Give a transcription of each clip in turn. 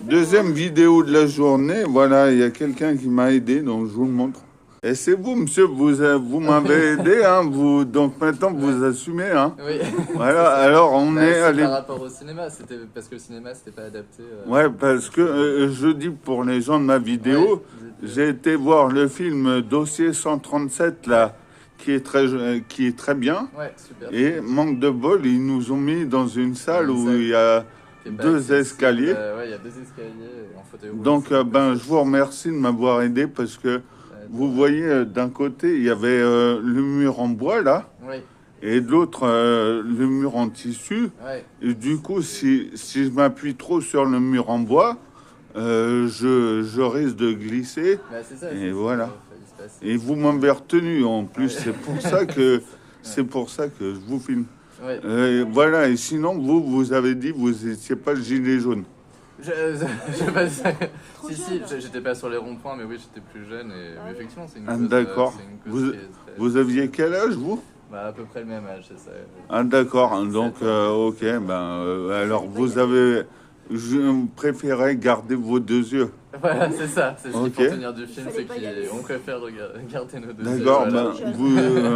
Deuxième vidéo de la journée. Voilà, il y a quelqu'un qui m'a aidé, donc je vous le montre. Et c'est vous, monsieur, vous m'avez aidé, hein, donc maintenant vous assumez. Hein. Oui. Voilà, alors on est allé... Par rapport au cinéma, c'était parce que le cinéma c'était pas adapté. Ouais, parce que je dis pour les gens de ma vidéo, j'ai été voir le film Dossier 137 là, qui est très bien. Ouais, super. Et manque de bol, ils nous ont mis dans une salle où il y a deux escaliers. Ouais, il y a deux escaliers en fauteuil roulant. Donc, je vous remercie de m'avoir aidé parce que vous voyez, d'un côté, il y avait le mur en bois là. Oui. Et de l'autre, le mur en tissu. Ouais. Et du coup, si je m'appuie trop sur le mur en bois, je risque de glisser. Bah, c'est ça, et voilà. Et vous m'avez retenu en plus. C'est pour ça que je vous filme. Ouais. Voilà. Et sinon, vous avez dit vous n'étiez pas le gilet jaune. Si, j'étais pas sur les ronds-points, mais oui, j'étais plus jeune. Mais effectivement, c'est une cause. D'accord. Très... Vous aviez quel âge, vous? Bah, à peu près le même âge, c'est ça. Ah, d'accord. Donc, ok. Alors, vous avez... Je préférais garder vos deux yeux. Voilà, c'est ça. C'est ce qu'il faut tenir du film, c'est qu'on préfère garder nos deux yeux. D'accord.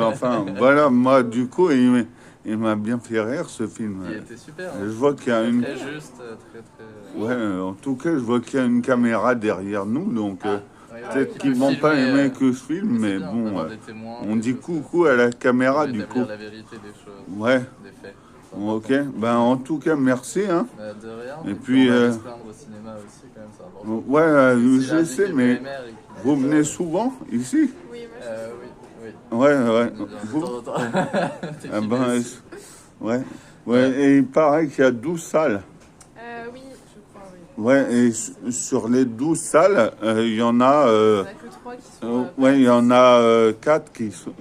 Enfin, voilà, moi, du coup, il m'a bien fait rire, ce film. Il était super. Je vois qu'il y a une... Très juste, très... Ouais, en tout cas, je vois qu'il y a une caméra derrière nous, donc... Peut-être qu'ils vont pas aimer que je filme, mais bon, on dit coucou à la caméra du coup. La vérité des choses, ouais. Des faits. Ok, en tout cas, merci. Hein. De rien. Et puis, on va se plaindre au cinéma aussi, quand même, c'est important. Ouais, je sais, mais vous venez souvent ici? Oui, oui. Ouais. Vous? Ouais. Et il paraît qu'il y a 12 salles. Oui, je crois, oui. Ouais, et sur les 12 salles, il y en a... Il n'y en a que 3 qui sont... il y en a 4 qui sont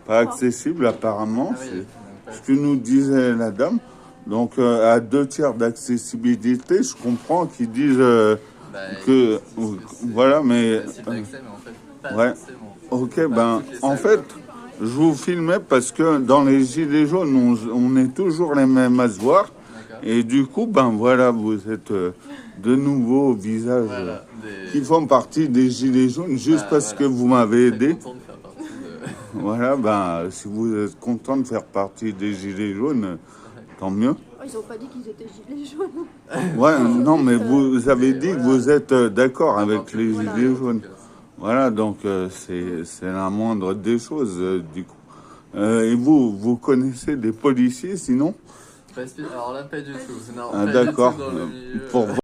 pas accessibles apparemment. C'est ce que nous disait la dame. Donc, à 2/3 d'accessibilité, je comprends qu'ils disent que... voilà, mais... ouais. Ok, en fait, je vous filmais parce que dans les Gilets jaunes, on est toujours les mêmes à se voir. Et du coup, voilà, vous êtes de nouveaux visages qui font partie des Gilets jaunes juste parce que vous m'avez aidé. Voilà, si vous êtes content de faire partie des Gilets jaunes, tant mieux. Ils n'ont pas dit qu'ils étaient Gilets jaunes. Ouais, non, mais vous avez dit que vous êtes d'accord avec les Gilets jaunes. Voilà, donc c'est la moindre des choses, du coup. Et vous connaissez des policiers, sinon? Alors là, pas du tout. Ah, d'accord.